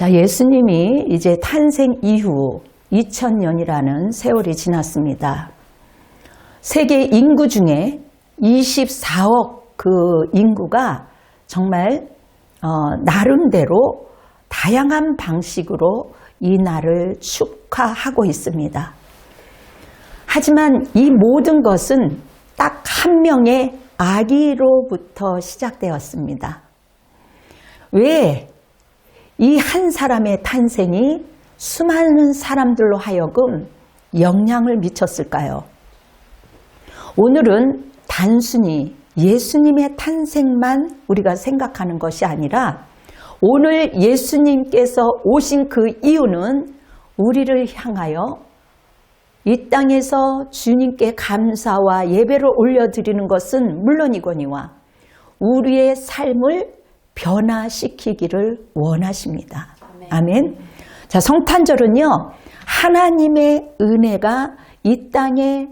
자, 예수님이 이제 탄생 이후 2000년이라는 세월이 지났습니다. 세계 인구 중에 24억 그 인구가 정말 나름대로 다양한 방식으로 이 날을 축하하고 있습니다. 하지만 이 모든 것은 딱 한 명의 아기로부터 시작되었습니다. 왜 이 한 사람의 탄생이 수많은 사람들로 하여금 영향을 미쳤을까요? 오늘은 단순히 예수님의 탄생만 우리가 생각하는 것이 아니라 오늘 예수님께서 오신 그 이유는 우리를 향하여 이 땅에서 주님께 감사와 예배를 올려드리는 것은 물론이거니와 우리의 삶을 변화시키기를 원하십니다. 아멘. 자, 성탄절은요, 하나님의 은혜가 이 땅에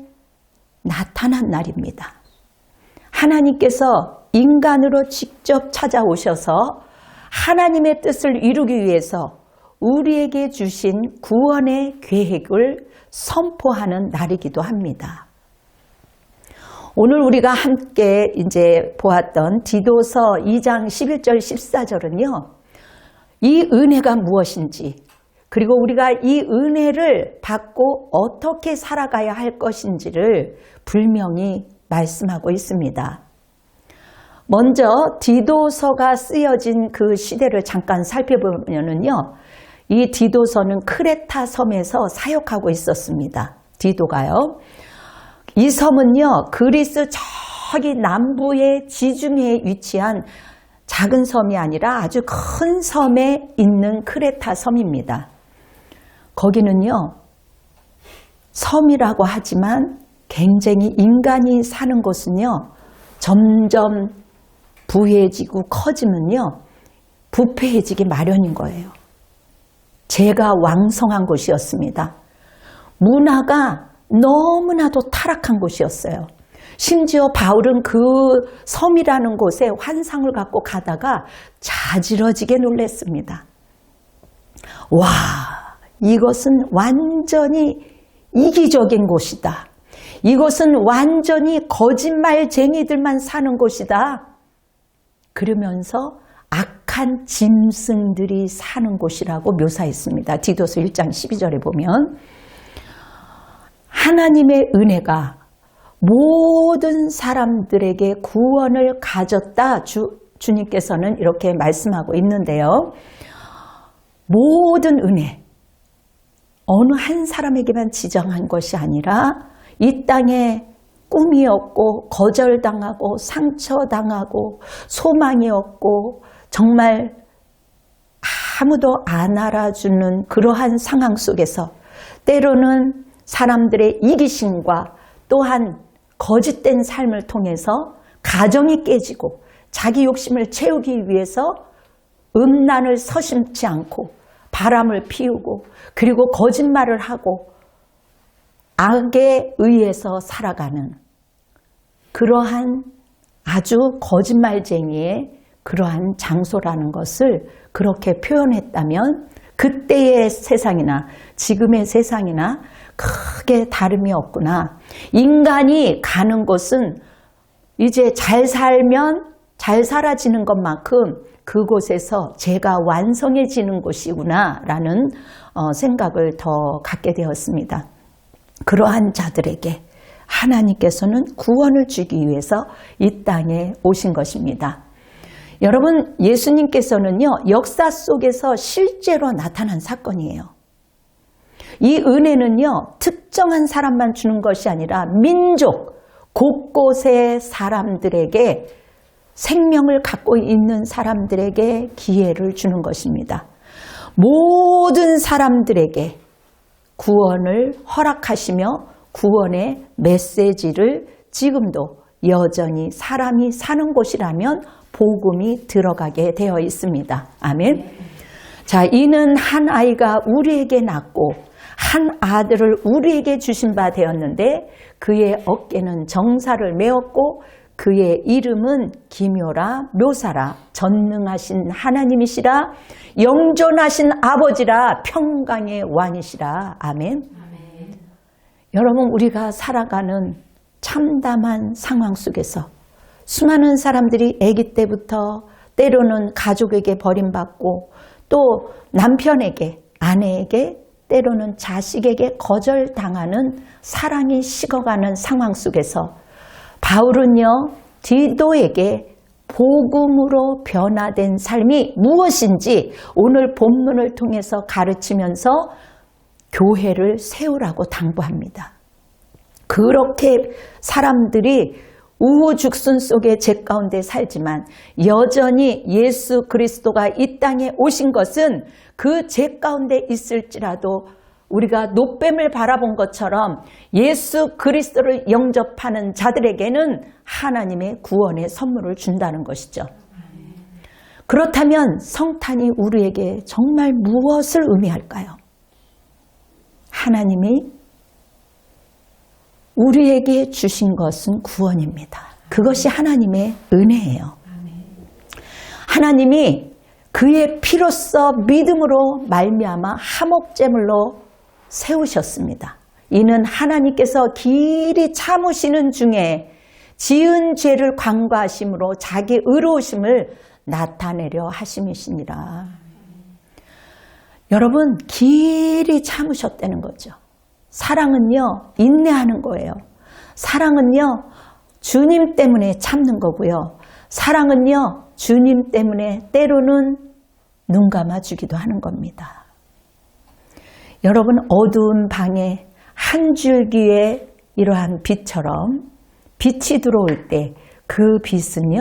나타난 날입니다. 하나님께서 인간으로 직접 찾아오셔서 하나님의 뜻을 이루기 위해서 우리에게 주신 구원의 계획을 선포하는 날이기도 합니다. 오늘 우리가 함께 이제 보았던 디도서 2장 11절 14절은요. 이 은혜가 무엇인지 그리고 우리가 이 은혜를 받고 어떻게 살아가야 할 것인지를 분명히 말씀하고 있습니다. 먼저 디도서가 쓰여진 그 시대를 잠깐 살펴보면요. 이 디도서는 크레타 섬에서 사역하고 있었습니다. 디도가요. 이 섬은요, 그리스 저기 남부의 지중해에 위치한 작은 섬이 아니라 아주 큰 섬에 있는 크레타 섬입니다. 거기는요, 섬이라고 하지만 굉장히 인간이 사는 곳은요, 점점 부해지고 커지면요, 부패해지기 마련인 거예요. 죄가 왕성한 곳이었습니다. 문화가 너무나도 타락한 곳이었어요. 심지어 바울은 그 섬이라는 곳에 환상을 갖고 가다가 자지러지게 놀랐습니다. 와, 이것은 완전히 이기적인 곳이다. 이것은 완전히 거짓말쟁이들만 사는 곳이다. 그러면서 악한 짐승들이 사는 곳이라고 묘사했습니다. 디도서 1장 12절에 보면 하나님의 은혜가 모든 사람들에게 구원을 가졌다. 주님께서는 이렇게 말씀하고 있는데요. 모든 은혜, 어느 한 사람에게만 지정한 것이 아니라 이 땅에 꿈이 없고 거절당하고 상처당하고 소망이 없고 정말 아무도 안 알아주는 그러한 상황 속에서 때로는 사람들의 이기심과 또한 거짓된 삶을 통해서 가정이 깨지고 자기 욕심을 채우기 위해서 음란을 서심지 않고 바람을 피우고 그리고 거짓말을 하고 악에 의해서 살아가는 그러한 아주 거짓말쟁이의 그러한 장소라는 것을 그렇게 표현했다면 그때의 세상이나 지금의 세상이나 크게 다름이 없구나. 인간이 가는 곳은 이제 잘 살면 잘 살아지는 것만큼 그곳에서 죄가 완성해지는 곳이구나 라는 생각을 더 갖게 되었습니다. 그러한 자들에게 하나님께서는 구원을 주기 위해서 이 땅에 오신 것입니다. 여러분, 예수님께서는요, 역사 속에서 실제로 나타난 사건이에요. 이 은혜는요, 특정한 사람만 주는 것이 아니라 민족 곳곳의 사람들에게 생명을 갖고 있는 사람들에게 기회를 주는 것입니다. 모든 사람들에게 구원을 허락하시며 구원의 메시지를 지금도 여전히 사람이 사는 곳이라면 복음이 들어가게 되어 있습니다. 아멘. 자, 이는 한 아이가 우리에게 낳고 한 아들을 우리에게 주신 바 되었는데 그의 어깨는 정사를 메었고 그의 이름은 기묘라 묘사라 전능하신 하나님이시라 영존하신 아버지라 평강의 왕이시라. 아멘. 여러분, 우리가 살아가는 참담한 상황 속에서 수많은 사람들이 아기 때부터 때로는 가족에게 버림받고 또 남편에게, 아내에게, 때로는 자식에게 거절당하는 사랑이 식어가는 상황 속에서 바울은요, 디도에게 복음으로 변화된 삶이 무엇인지 오늘 본문을 통해서 가르치면서 교회를 세우라고 당부합니다. 그렇게 사람들이 우후죽순 속에 죄 가운데 살지만 여전히 예수 그리스도가 이 땅에 오신 것은 그 죄 가운데 있을지라도 우리가 노뱀을 바라본 것처럼 예수 그리스도를 영접하는 자들에게는 하나님의 구원의 선물을 준다는 것이죠. 그렇다면 성탄이 우리에게 정말 무엇을 의미할까요? 하나님이 우리에게 주신 것은 구원입니다. 그것이 하나님의 은혜예요. 하나님이 그의 피로써 믿음으로 말미암아 화목제물로 세우셨습니다. 이는 하나님께서 길이 참으시는 중에 지은 죄를 관과하심으로 자기 의로우심을 나타내려 하심이시니라. 여러분, 길이 참으셨다는 거죠. 사랑은요, 인내하는 거예요. 사랑은요, 주님 때문에 참는 거고요. 사랑은요, 주님 때문에 때로는 눈 감아주기도 하는 겁니다. 여러분, 어두운 방에 한 줄기의 이러한 빛처럼 빛이 들어올 때 그 빛은요,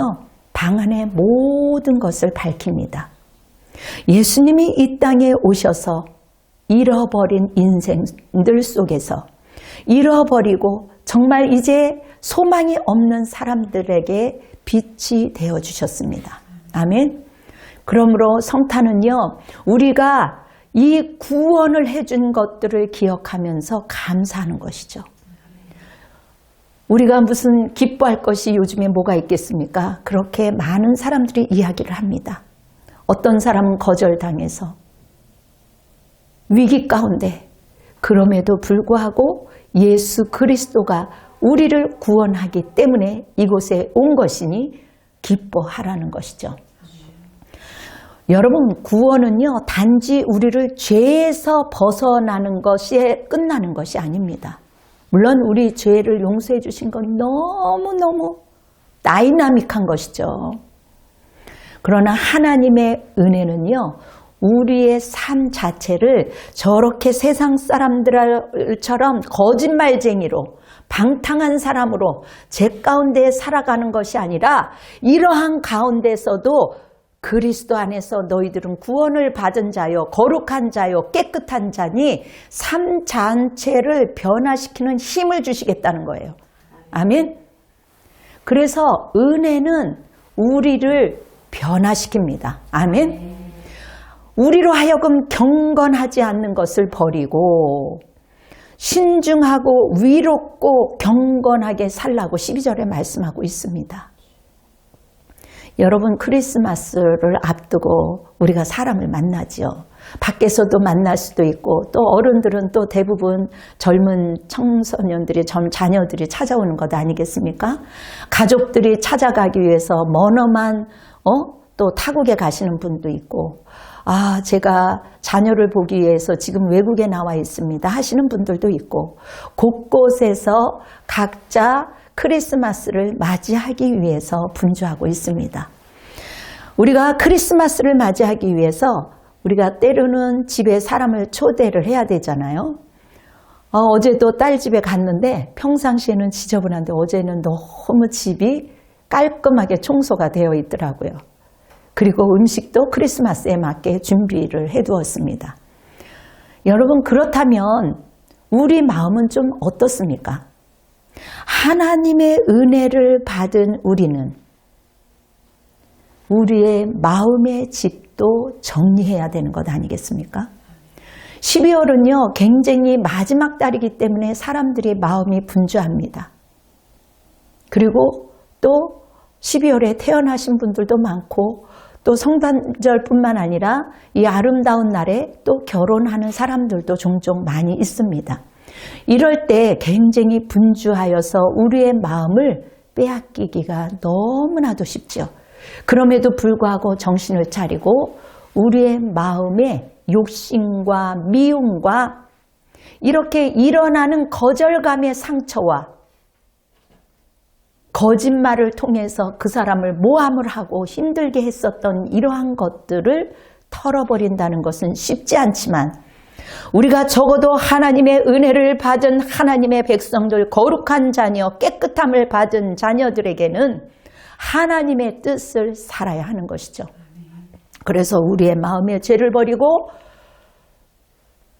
방 안의 모든 것을 밝힙니다. 예수님이 이 땅에 오셔서 잃어버린 인생들 속에서 잃어버리고 정말 이제 소망이 없는 사람들에게 빛이 되어주셨습니다. 아멘. 그러므로 성탄은요, 우리가 이 구원을 해준 것들을 기억하면서 감사하는 것이죠. 우리가 무슨 기뻐할 것이 요즘에 뭐가 있겠습니까? 그렇게 많은 사람들이 이야기를 합니다. 어떤 사람은 거절당해서 위기 가운데, 그럼에도 불구하고 예수 그리스도가 우리를 구원하기 때문에 이곳에 온 것이니 기뻐하라는 것이죠. 여러분, 구원은요, 단지 우리를 죄에서 벗어나는 것에 끝나는 것이 아닙니다. 물론 우리 죄를 용서해 주신 건 너무너무 다이나믹한 것이죠. 그러나 하나님의 은혜는요, 우리의 삶 자체를 저렇게 세상 사람들처럼 거짓말쟁이로 방탕한 사람으로 죄 가운데 살아가는 것이 아니라 이러한 가운데서도 그리스도 안에서 너희들은 구원을 받은 자요, 거룩한 자요, 깨끗한 자니 삶 자체를 변화시키는 힘을 주시겠다는 거예요. 아멘. 그래서 은혜는 우리를 변화시킵니다. 아멘. 우리로 하여금 경건하지 않는 것을 버리고 신중하고 위롭고 경건하게 살라고 12절에 말씀하고 있습니다. 여러분, 크리스마스를 앞두고 우리가 사람을 만나지요. 밖에서도 만날 수도 있고 또 어른들은 또 대부분 젊은 청소년들이, 자녀들이 찾아오는 것 아니겠습니까? 가족들이 찾아가기 위해서 머너만 또 타국에 가시는 분도 있고, 제가 자녀를 보기 위해서 지금 외국에 나와 있습니다 하시는 분들도 있고, 곳곳에서 각자 크리스마스를 맞이하기 위해서 분주하고 있습니다. 우리가 크리스마스를 맞이하기 위해서 우리가 때로는 집에 사람을 초대를 해야 되잖아요. 어제도 딸 집에 갔는데 평상시에는 지저분한데 어제는 너무 집이 깔끔하게 청소가 되어 있더라고요. 그리고 음식도 크리스마스에 맞게 준비를 해두었습니다. 여러분, 그렇다면 우리 마음은 좀 어떻습니까? 하나님의 은혜를 받은 우리는 우리의 마음의 집도 정리해야 되는 것 아니겠습니까? 12월은요, 굉장히 마지막 달이기 때문에 사람들이 마음이 분주합니다. 그리고 또 12월에 태어나신 분들도 많고 또 성탄절뿐만 아니라 이 아름다운 날에 또 결혼하는 사람들도 종종 많이 있습니다. 이럴 때 굉장히 분주하여서 우리의 마음을 빼앗기기가 너무나도 쉽죠. 그럼에도 불구하고 정신을 차리고 우리의 마음에 욕심과 미움과 이렇게 일어나는 거절감의 상처와 거짓말을 통해서 그 사람을 모함을 하고 힘들게 했었던 이러한 것들을 털어버린다는 것은 쉽지 않지만 우리가 적어도 하나님의 은혜를 받은 하나님의 백성들, 거룩한 자녀, 깨끗함을 받은 자녀들에게는 하나님의 뜻을 살아야 하는 것이죠. 그래서 우리의 마음의 죄를 버리고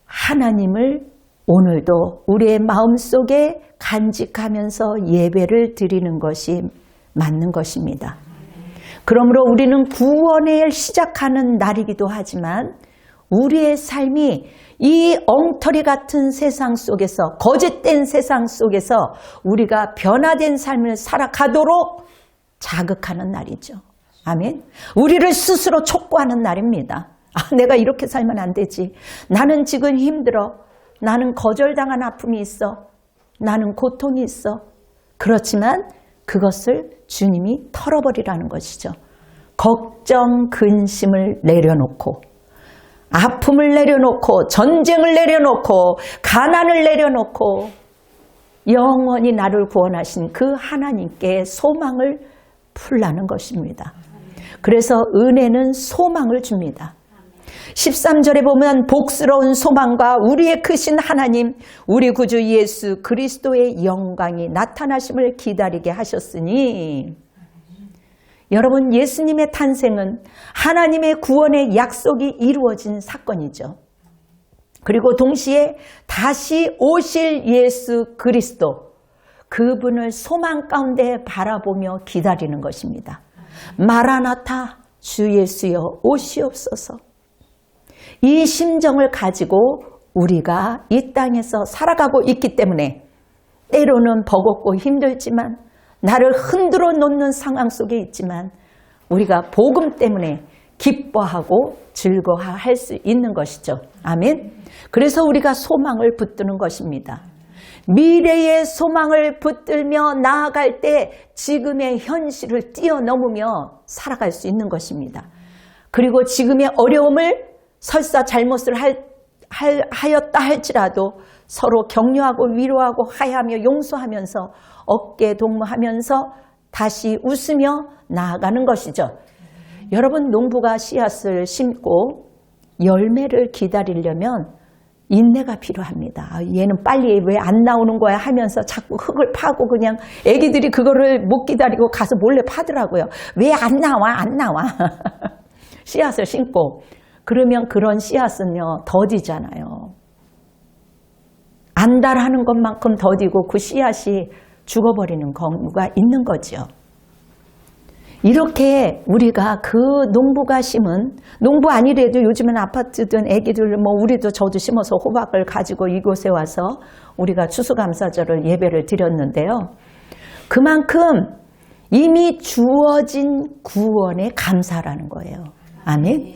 하나님을 오늘도 우리의 마음속에 간직하면서 예배를 드리는 것이 맞는 것입니다. 그러므로 우리는 구원을 시작하는 날이기도 하지만 우리의 삶이 이 엉터리 같은 세상 속에서, 거짓된 세상 속에서 우리가 변화된 삶을 살아가도록 자극하는 날이죠. 아멘. 우리를 스스로 촉구하는 날입니다. 아, 내가 이렇게 살면 안 되지. 나는 지금 힘들어. 나는 거절당한 아픔이 있어. 나는 고통이 있어. 그렇지만 그것을 주님이 털어버리라는 것이죠. 걱정, 근심을 내려놓고 아픔을 내려놓고 전쟁을 내려놓고 가난을 내려놓고 영원히 나를 구원하신 그 하나님께 소망을 풀라는 것입니다. 그래서 은혜는 소망을 줍니다. 13절에 보면 복스러운 소망과 우리의 크신 하나님, 우리 구주 예수 그리스도의 영광이 나타나심을 기다리게 하셨으니, 여러분, 예수님의 탄생은 하나님의 구원의 약속이 이루어진 사건이죠. 그리고 동시에 다시 오실 예수 그리스도, 그분을 소망 가운데 바라보며 기다리는 것입니다. 마라나타, 주 예수여 오시옵소서. 이 심정을 가지고 우리가 이 땅에서 살아가고 있기 때문에 때로는 버겁고 힘들지만, 나를 흔들어 놓는 상황 속에 있지만 우리가 복음 때문에 기뻐하고 즐거워할 수 있는 것이죠. 아멘. 그래서 우리가 소망을 붙드는 것입니다. 미래의 소망을 붙들며 나아갈 때 지금의 현실을 뛰어넘으며 살아갈 수 있는 것입니다. 그리고 지금의 어려움을 설사 잘못을 하였다 할지라도 서로 격려하고 위로하고 화해하며 용서하면서 어깨 동무하면서 다시 웃으며 나아가는 것이죠. 여러분, 농부가 씨앗을 심고 열매를 기다리려면 인내가 필요합니다. 얘는 빨리 왜 안 나오는 거야 하면서 자꾸 흙을 파고 그냥 애기들이 그거를 못 기다리고 가서 몰래 파더라고요. 왜 안 나와? 안 나와. 씨앗을 심고. 그러면 그런 씨앗은요, 더디잖아요. 안달하는 것만큼 더디고 그 씨앗이 죽어버리는 경우가 있는 거죠. 이렇게 우리가 그 농부가 심은, 농부 아니래도 요즘은 아파트든 애기들 우리도 저도 심어서 호박을 가지고 이곳에 와서 우리가 추수감사절을 예배를 드렸는데요. 그만큼 이미 주어진 구원에 감사라는 거예요. 아멘.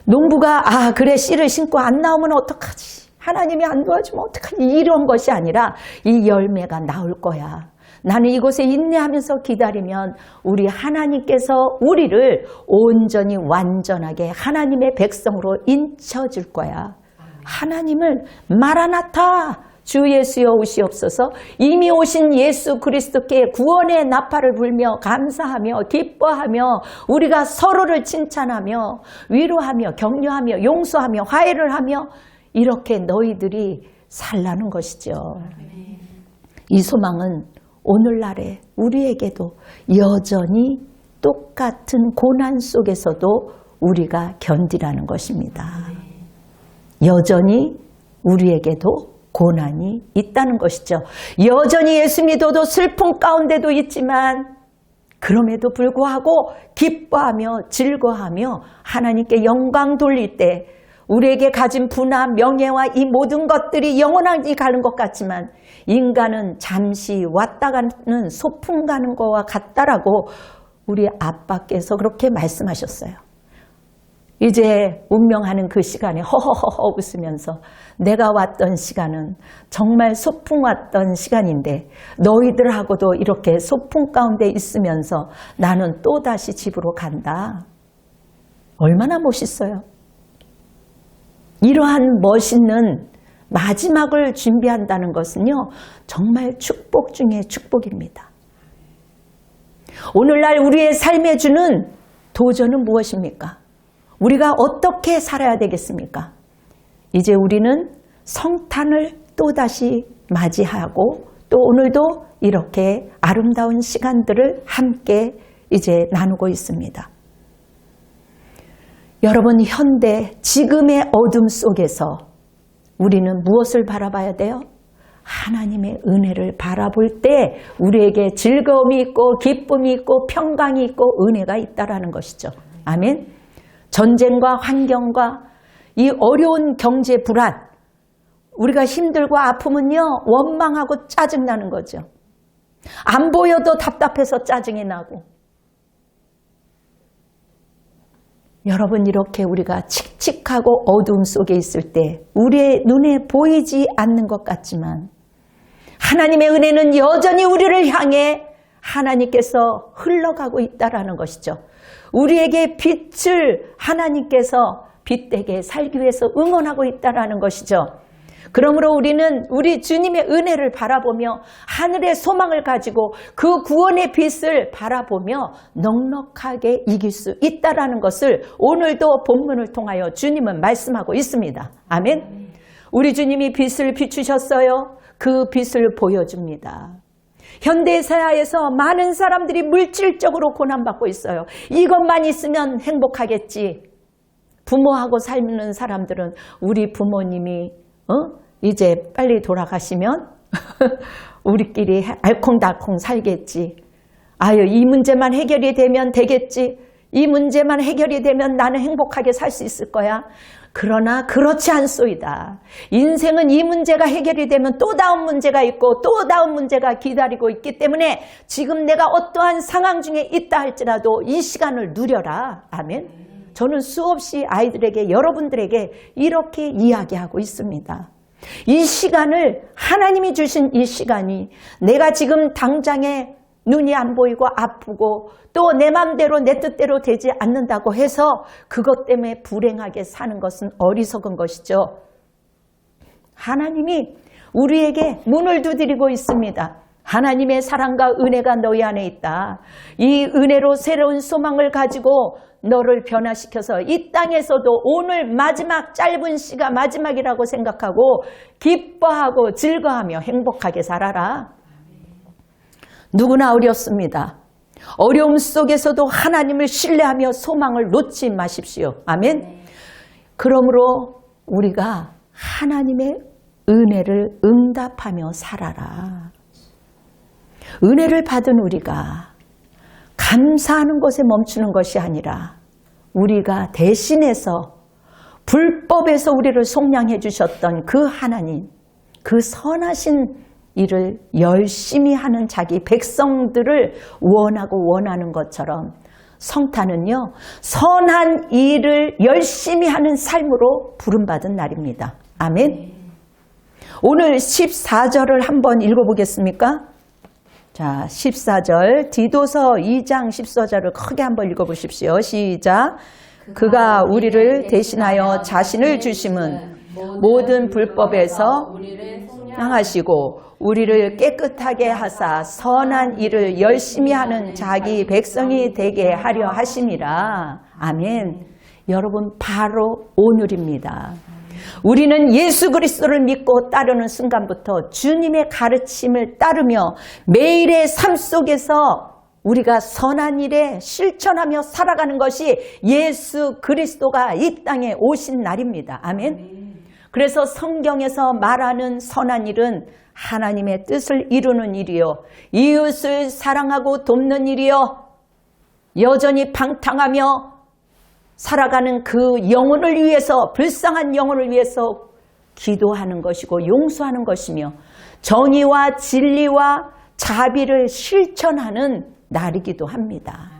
농부가 그래 씨를 심고 안 나오면 어떡하지? 하나님이 안 도와주면 어떡하니? 이런 것이 아니라 이 열매가 나올 거야. 나는 이곳에 인내하면서 기다리면 우리 하나님께서 우리를 온전히 완전하게 하나님의 백성으로 인쳐줄 거야. 하나님을 마라나타, 주 예수여 오시옵소서. 이미 오신 예수 그리스도께 구원의 나팔을 불며 감사하며 기뻐하며 우리가 서로를 칭찬하며 위로하며 격려하며 용서하며 화해를 하며 이렇게 너희들이 살라는 것이죠. 이 소망은 오늘날에 우리에게도 여전히 똑같은 고난 속에서도 우리가 견디라는 것입니다. 여전히 우리에게도 고난이 있다는 것이죠. 여전히 예수 믿어도 슬픔 가운데도 있지만 그럼에도 불구하고 기뻐하며 즐거워하며 하나님께 영광 돌릴 때 우리에게 가진 부나 명예와 이 모든 것들이 영원하게 가는 것 같지만 인간은 잠시 왔다 가는 소풍 가는 거와 같다라고 우리 아빠께서 그렇게 말씀하셨어요. 이제 운명하는 그 시간에 허허허허 웃으면서 내가 왔던 시간은 정말 소풍 왔던 시간인데 너희들하고도 이렇게 소풍 가운데 있으면서 나는 또다시 집으로 간다. 얼마나 멋있어요. 이러한 멋있는 마지막을 준비한다는 것은요, 정말 축복 중에 축복입니다. 오늘날 우리의 삶에 주는 도전은 무엇입니까? 우리가 어떻게 살아야 되겠습니까? 이제 우리는 성탄을 또다시 맞이하고 또 오늘도 이렇게 아름다운 시간들을 함께 이제 나누고 있습니다. 여러분, 현대 지금의 어둠 속에서 우리는 무엇을 바라봐야 돼요? 하나님의 은혜를 바라볼 때 우리에게 즐거움이 있고 기쁨이 있고 평강이 있고 은혜가 있다라는 것이죠. 아멘. 전쟁과 환경과 이 어려운 경제 불안, 우리가 힘들고 아프면요 원망하고 짜증나는 거죠. 안 보여도 답답해서 짜증이 나고. 여러분, 이렇게 우리가 칙칙하고 어두움 속에 있을 때 우리의 눈에 보이지 않는 것 같지만 하나님의 은혜는 여전히 우리를 향해 하나님께서 흘러가고 있다는 것이죠. 우리에게 빛을 하나님께서 빛되게 살기 위해서 응원하고 있다는 것이죠. 그러므로 우리는 우리 주님의 은혜를 바라보며 하늘의 소망을 가지고 그 구원의 빛을 바라보며 넉넉하게 이길 수 있다는 것을 오늘도 본문을 통하여 주님은 말씀하고 있습니다. 아멘. 우리 주님이 빛을 비추셨어요. 그 빛을 보여줍니다. 현대사회에서 많은 사람들이 물질적으로 고난받고 있어요. 이것만 있으면 행복하겠지. 부모하고 살는 사람들은 우리 부모님이 이제 빨리 돌아가시면 우리끼리 알콩달콩 살겠지. 아유, 이 문제만 해결이 되면 되겠지. 이 문제만 해결이 되면 나는 행복하게 살 수 있을 거야. 그러나 그렇지 않소이다. 인생은 이 문제가 해결이 되면 또 다음 문제가 있고 또 다음 문제가 기다리고 있기 때문에 지금 내가 어떠한 상황 중에 있다 할지라도 이 시간을 누려라. 아멘. 저는 수없이 아이들에게, 여러분들에게 이렇게 이야기하고 있습니다. 이 시간을, 하나님이 주신 이 시간이 내가 지금 당장에 눈이 안 보이고 아프고 또 내 맘대로 내 뜻대로 되지 않는다고 해서 그것 때문에 불행하게 사는 것은 어리석은 것이죠. 하나님이 우리에게 문을 두드리고 있습니다. 하나님의 사랑과 은혜가 너희 안에 있다. 이 은혜로 새로운 소망을 가지고 너를 변화시켜서 이 땅에서도 오늘 마지막 짧은 시가 마지막이라고 생각하고 기뻐하고 즐거워하며 행복하게 살아라. 누구나 어렵습니다. 어려움 속에서도 하나님을 신뢰하며 소망을 놓지 마십시오. 아멘. 그러므로 우리가 하나님의 은혜를 응답하며 살아라. 은혜를 받은 우리가 감사하는 것에 멈추는 것이 아니라 우리가 대신해서 불법에서 우리를 속량해 주셨던 그 하나님, 그 선하신 일을 열심히 하는 자기 백성들을 원하는 것처럼 성탄은요, 선한 일을 열심히 하는 삶으로 부름받은 날입니다. 아멘. 오늘 14절을 한번 읽어보겠습니까? 자, 14절, 디도서 2장 14절을 크게 한번 읽어보십시오. 시작. 그가 우리를 대신하여 자신을 주심은 모든 불법에서 향하시고 우리를 깨끗하게 하사 선한 일을 열심히 하는 자기 백성이 되게 하려 하심이라. 아멘. 여러분, 바로 오늘입니다. 우리는 예수 그리스도를 믿고 따르는 순간부터 주님의 가르침을 따르며 매일의 삶 속에서 우리가 선한 일에 실천하며 살아가는 것이 예수 그리스도가 이 땅에 오신 날입니다. 아멘. 그래서 성경에서 말하는 선한 일은 하나님의 뜻을 이루는 일이요, 이웃을 사랑하고 돕는 일이요, 여전히 방탕하며 살아가는 그 영혼을 위해서, 불쌍한 영혼을 위해서 기도하는 것이고 용서하는 것이며 정의와 진리와 자비를 실천하는 날이기도 합니다.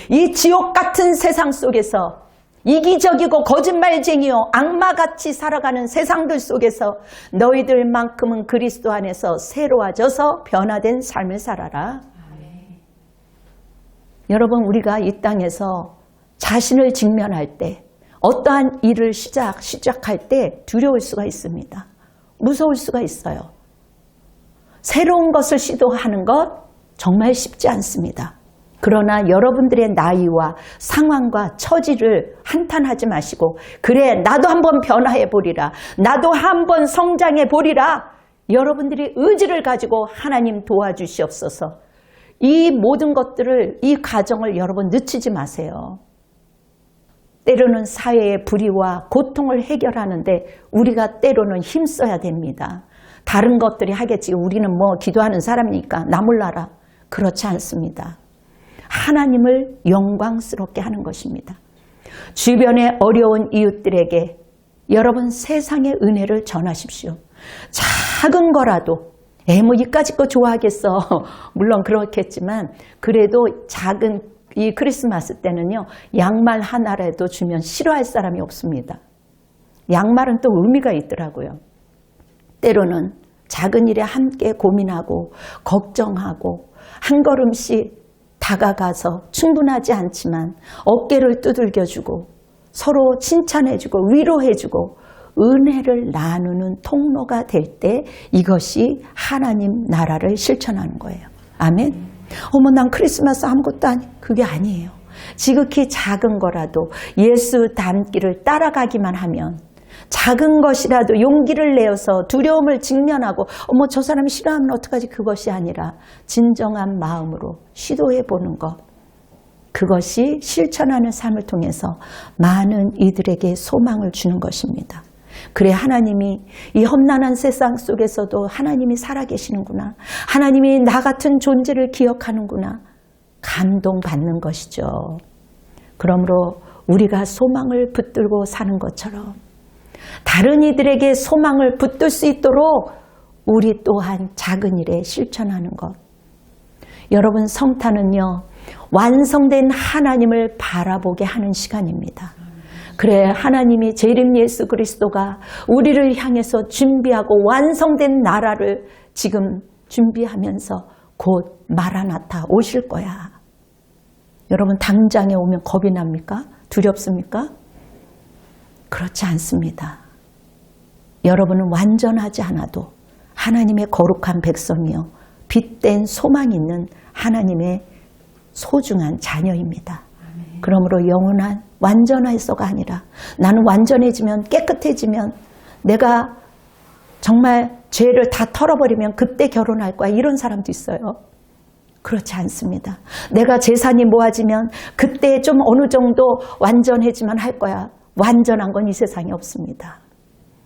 이 지옥 같은 세상 속에서 이기적이고 거짓말쟁이요 악마같이 살아가는 세상들 속에서 너희들만큼은 그리스도 안에서 새로워져서 변화된 삶을 살아라. 여러분, 우리가 이 땅에서 자신을 직면할 때, 어떠한 일을 시작할 때 두려울 수가 있습니다. 무서울 수가 있어요. 새로운 것을 시도하는 것 정말 쉽지 않습니다. 그러나 여러분들의 나이와 상황과 처지를 한탄하지 마시고, 그래 나도 한번 변화해 보리라, 나도 한번 성장해 보리라, 여러분들이 의지를 가지고 하나님 도와주시옵소서. 이 모든 것들을, 이 과정을 여러분 늦추지 마세요. 때로는 사회의 불의와 고통을 해결하는데 우리가 때로는 힘써야 됩니다. 다른 것들이 하겠지, 우리는 뭐 기도하는 사람이니까 나 몰라라. 그렇지 않습니다. 하나님을 영광스럽게 하는 것입니다. 주변의 어려운 이웃들에게 여러분 세상의 은혜를 전하십시오. 작은 거라도, 뭐 이까짓 거 좋아하겠어. 물론 그렇겠지만 그래도 작은, 이 크리스마스 때는요, 양말 하나라도 주면 싫어할 사람이 없습니다. 양말은 또 의미가 있더라고요. 때로는 작은 일에 함께 고민하고 걱정하고 한 걸음씩 다가가서 충분하지 않지만 어깨를 두들겨주고 서로 칭찬해주고 위로해주고 은혜를 나누는 통로가 될 때 이것이 하나님 나라를 실천하는 거예요. 아멘. 어머, 난 크리스마스 아무것도 그게 아니에요. 지극히 작은 거라도 예수 닮기를 따라가기만 하면, 작은 것이라도 용기를 내어서 두려움을 직면하고 어머 저 사람이 싫어하면 어떡하지, 그것이 아니라 진정한 마음으로 시도해 보는 것, 그것이 실천하는 삶을 통해서 많은 이들에게 소망을 주는 것입니다. 그래 하나님이 이 험난한 세상 속에서도 하나님이 살아계시는구나, 하나님이 나 같은 존재를 기억하는구나, 감동받는 것이죠. 그러므로 우리가 소망을 붙들고 사는 것처럼 다른 이들에게 소망을 붙들 수 있도록 우리 또한 작은 일에 실천하는 것. 여러분, 성탄은요, 완성된 하나님을 바라보게 하는 시간입니다. 그래 하나님이 재림 예수 그리스도가 우리를 향해서 준비하고 완성된 나라를 지금 준비하면서 곧 마라나타 오실 거야. 여러분, 당장에 오면 겁이 납니까? 두렵습니까? 그렇지 않습니다. 여러분은 완전하지 않아도 하나님의 거룩한 백성이요, 빛된 소망이 있는 하나님의 소중한 자녀입니다. 그러므로 영원한 완전해서가 아니라 나는 완전해지면, 깨끗해지면, 내가 정말 죄를 다 털어버리면 그때 결혼할 거야, 이런 사람도 있어요. 그렇지 않습니다. 내가 재산이 모아지면 그때 좀 어느 정도 완전해지만 할 거야. 완전한 건 이 세상에 없습니다.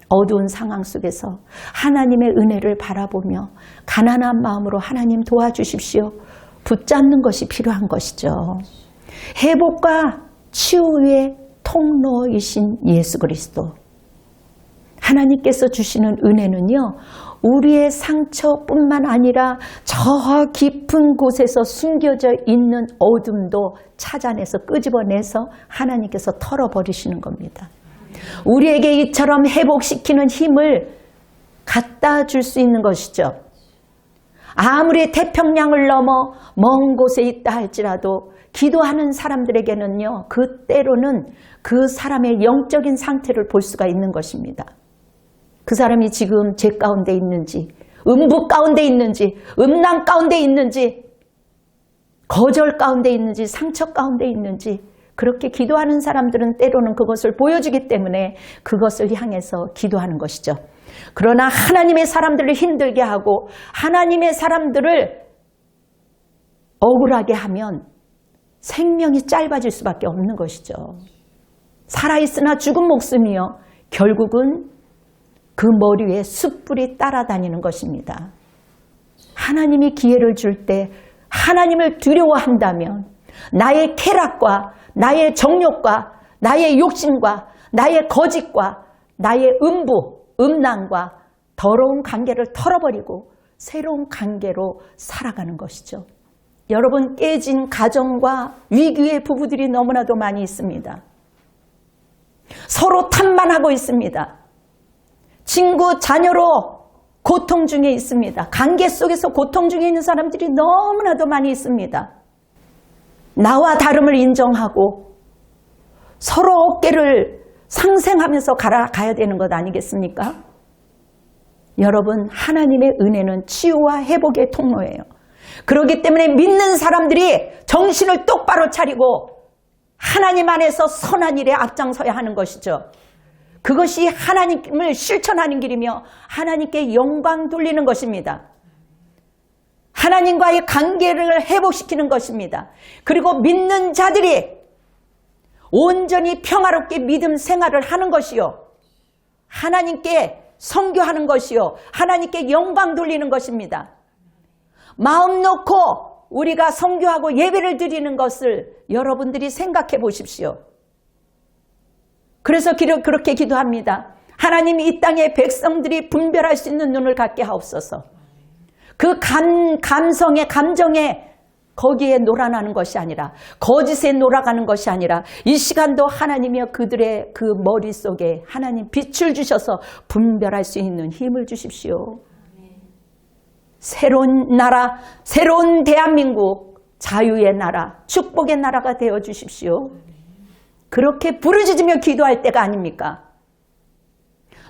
어두운 상황 속에서 하나님의 은혜를 바라보며 가난한 마음으로 하나님 도와주십시오. 붙잡는 것이 필요한 것이죠. 회복과 치유의 통로이신 예수 그리스도. 하나님께서 주시는 은혜는요, 우리의 상처뿐만 아니라 저 깊은 곳에서 숨겨져 있는 어둠도 찾아내서 끄집어내서 하나님께서 털어버리시는 겁니다. 우리에게 이처럼 회복시키는 힘을 갖다 줄 수 있는 것이죠. 아무리 태평양을 넘어 먼 곳에 있다 할지라도 기도하는 사람들에게는요, 그 때로는 그 사람의 영적인 상태를 볼 수가 있는 것입니다. 그 사람이 지금 죄 가운데 있는지, 음부 가운데 있는지, 음란 가운데 있는지, 거절 가운데 있는지, 상처 가운데 있는지, 그렇게 기도하는 사람들은 때로는 그것을 보여주기 때문에 그것을 향해서 기도하는 것이죠. 그러나 하나님의 사람들을 힘들게 하고 하나님의 사람들을 억울하게 하면 생명이 짧아질 수밖에 없는 것이죠. 살아있으나 죽은 목숨이요, 결국은 그 머리 위에 숯불이 따라다니는 것입니다. 하나님이 기회를 줄 때 하나님을 두려워한다면 나의 쾌락과 나의 정욕과 나의 욕심과 나의 거짓과 나의 음란과 더러운 관계를 털어버리고 새로운 관계로 살아가는 것이죠. 여러분, 깨진 가정과 위기의 부부들이 너무나도 많이 있습니다. 서로 탓만하고 있습니다. 친구, 자녀로 고통 중에 있습니다. 관계 속에서 고통 중에 있는 사람들이 너무나도 많이 있습니다. 나와 다름을 인정하고 서로 어깨를 상생하면서 가야 되는 것 아니겠습니까? 여러분, 하나님의 은혜는 치유와 회복의 통로예요. 그렇기 때문에 믿는 사람들이 정신을 똑바로 차리고 하나님 안에서 선한 일에 앞장서야 하는 것이죠. 그것이 하나님을 실천하는 길이며 하나님께 영광 돌리는 것입니다. 하나님과의 관계를 회복시키는 것입니다. 그리고 믿는 자들이 온전히 평화롭게 믿음 생활을 하는 것이요, 하나님께 선교하는 것이요, 하나님께 영광 돌리는 것입니다. 마음 놓고 우리가 선교하고 예배를 드리는 것을 여러분들이 생각해 보십시오. 그래서 그렇게 기도합니다. 하나님, 이 땅의 백성들이 분별할 수 있는 눈을 갖게 하옵소서. 그 감성에, 감정에 거기에 놀아나는 것이 아니라, 거짓에 놀아가는 것이 아니라, 이 시간도 하나님이여 그들의 그 머릿속에 하나님 빛을 주셔서 분별할 수 있는 힘을 주십시오. 새로운 나라, 새로운 대한민국, 자유의 나라, 축복의 나라가 되어 주십시오. 그렇게 부르짖으며 기도할 때가 아닙니까?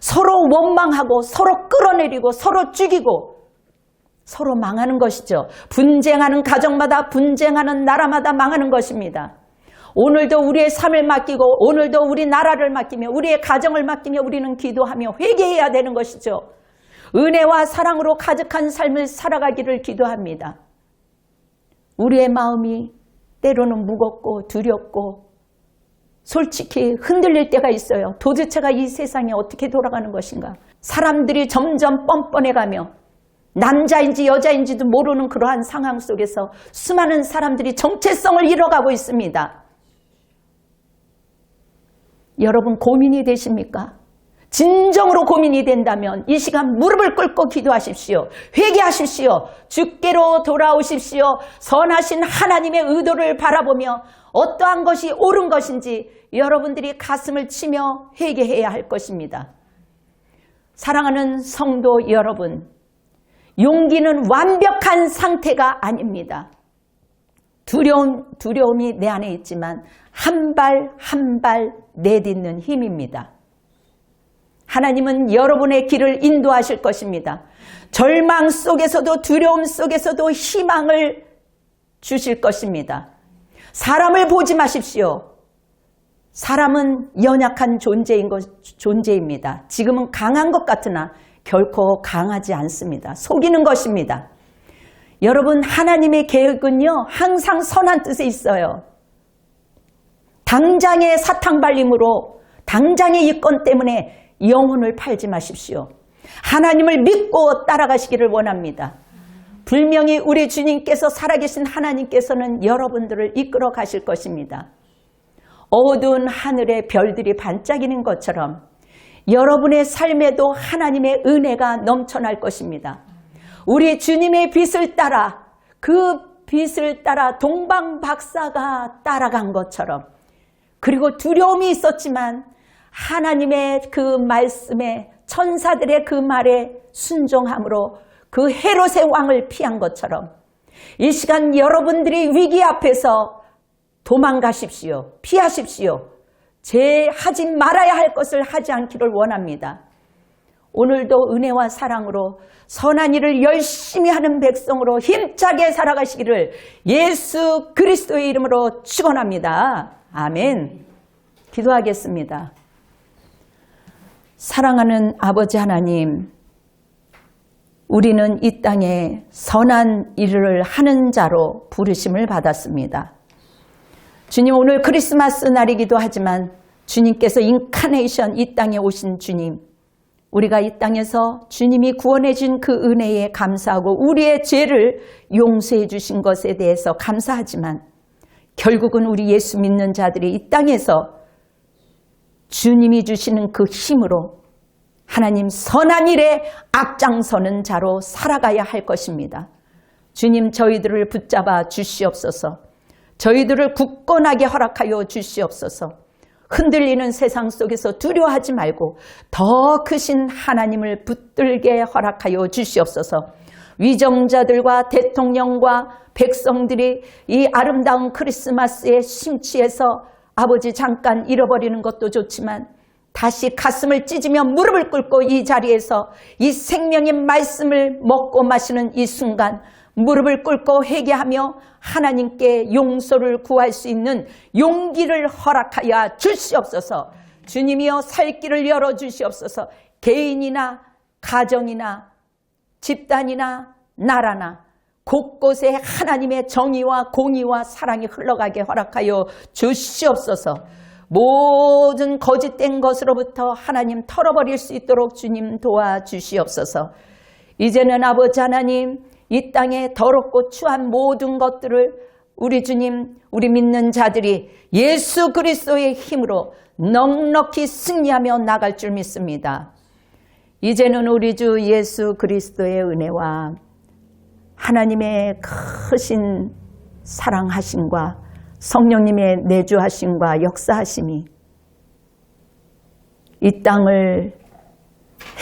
서로 원망하고 서로 끌어내리고 서로 죽이고 서로 망하는 것이죠. 분쟁하는 가정마다, 분쟁하는 나라마다 망하는 것입니다. 오늘도 우리의 삶을 맡기고 오늘도 우리 나라를 맡기며 우리의 가정을 맡기며 우리는 기도하며 회개해야 되는 것이죠. 은혜와 사랑으로 가득한 삶을 살아가기를 기도합니다. 우리의 마음이 때로는 무겁고 두렵고 솔직히 흔들릴 때가 있어요. 도대체가 이 세상이 어떻게 돌아가는 것인가. 사람들이 점점 뻔뻔해가며 남자인지 여자인지도 모르는 그러한 상황 속에서 수많은 사람들이 정체성을 잃어가고 있습니다. 여러분, 고민이 되십니까? 진정으로 고민이 된다면 이 시간 무릎을 꿇고 기도하십시오. 회개하십시오. 주께로 돌아오십시오. 선하신 하나님의 의도를 바라보며 어떠한 것이 옳은 것인지 여러분들이 가슴을 치며 회개해야 할 것입니다. 사랑하는 성도 여러분, 용기는 완벽한 상태가 아닙니다. 두려움이 내 안에 있지만 한 발 한 발 내딛는 힘입니다. 하나님은 여러분의 길을 인도하실 것입니다. 절망 속에서도 두려움 속에서도 희망을 주실 것입니다. 사람을 보지 마십시오. 사람은 연약한 존재입니다. 지금은 강한 것 같으나 결코 강하지 않습니다. 속이는 것입니다. 여러분, 하나님의 계획은요, 항상 선한 뜻에 있어요. 당장의 사탕발림으로, 당장의 이권 때문에 영혼을 팔지 마십시오. 하나님을 믿고 따라가시기를 원합니다. 분명히 우리 주님께서, 살아계신 하나님께서는 여러분들을 이끌어 가실 것입니다. 어두운 하늘에 별들이 반짝이는 것처럼 여러분의 삶에도 하나님의 은혜가 넘쳐날 것입니다. 우리 주님의 빛을 따라, 그 빛을 따라 동방박사가 따라간 것처럼, 그리고 두려움이 있었지만 하나님의 그 말씀에, 천사들의 그 말에 순종함으로 그 헤롯의 왕을 피한 것처럼 이 시간 여러분들이 위기 앞에서 도망가십시오. 피하십시오. 하지 말아야 할 것을 하지 않기를 원합니다. 오늘도 은혜와 사랑으로 선한 일을 열심히 하는 백성으로 힘차게 살아가시기를 예수 그리스도의 이름으로 축원합니다. 아멘. 기도하겠습니다. 사랑하는 아버지 하나님, 우리는 이 땅에 선한 일을 하는 자로 부르심을 받았습니다. 주님, 오늘 크리스마스 날이기도 하지만 주님께서 인카네이션, 이 땅에 오신 주님, 우리가 이 땅에서 주님이 구원해 준 그 은혜에 감사하고 우리의 죄를 용서해 주신 것에 대해서 감사하지만 결국은 우리 예수 믿는 자들이 이 땅에서 주님이 주시는 그 힘으로 하나님 선한 일에 앞장서는 자로 살아가야 할 것입니다. 주님 저희들을 붙잡아 주시옵소서. 저희들을 굳건하게 허락하여 주시옵소서. 흔들리는 세상 속에서 두려워하지 말고 더 크신 하나님을 붙들게 허락하여 주시옵소서. 위정자들과 대통령과 백성들이 이 아름다운 크리스마스에 심취해서 아버지 잠깐 잃어버리는 것도 좋지만 다시 가슴을 찢으며 무릎을 꿇고 이 자리에서 이 생명의 말씀을 먹고 마시는 이 순간 무릎을 꿇고 회개하며 하나님께 용서를 구할 수 있는 용기를 허락하여 주시옵소서. 주님이여 살 길을 열어주시옵소서. 개인이나 가정이나 집단이나 나라나 곳곳에 하나님의 정의와 공의와 사랑이 흘러가게 허락하여 주시옵소서. 모든 거짓된 것으로부터 하나님 털어버릴 수 있도록 주님 도와주시옵소서. 이제는 아버지 하나님 이 땅에 더럽고 추한 모든 것들을 우리 주님, 우리 믿는 자들이 예수 그리스도의 힘으로 넉넉히 승리하며 나갈 줄 믿습니다. 이제는 우리 주 예수 그리스도의 은혜와 하나님의 크신 사랑하심과 성령님의 내주하심과 역사하심이 이 땅을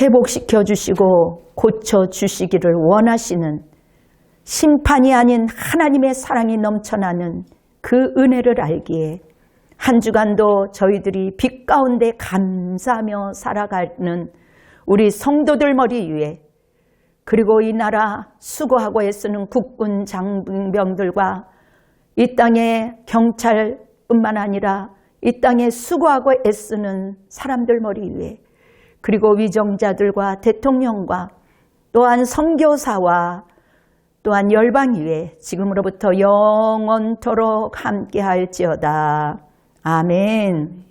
회복시켜 주시고 고쳐 주시기를 원하시는 심판이 아닌 하나님의 사랑이 넘쳐나는 그 은혜를 알기에 한 주간도 저희들이 빛 가운데 감사하며 살아가는 우리 성도들 머리 위에 그리고 이 나라 수고하고 애쓰는 국군 장병들과 이 땅의 경찰뿐만 아니라 이 땅에 수고하고 애쓰는 사람들 머리 위에 그리고 위정자들과 대통령과 또한 선교사와 또한 열방 위에 지금으로부터 영원토록 함께할지어다. 아멘.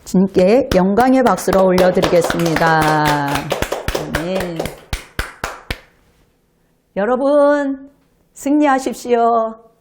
주님께 영광의 박수로 올려드리겠습니다. 아멘. 여러분 승리하십시오.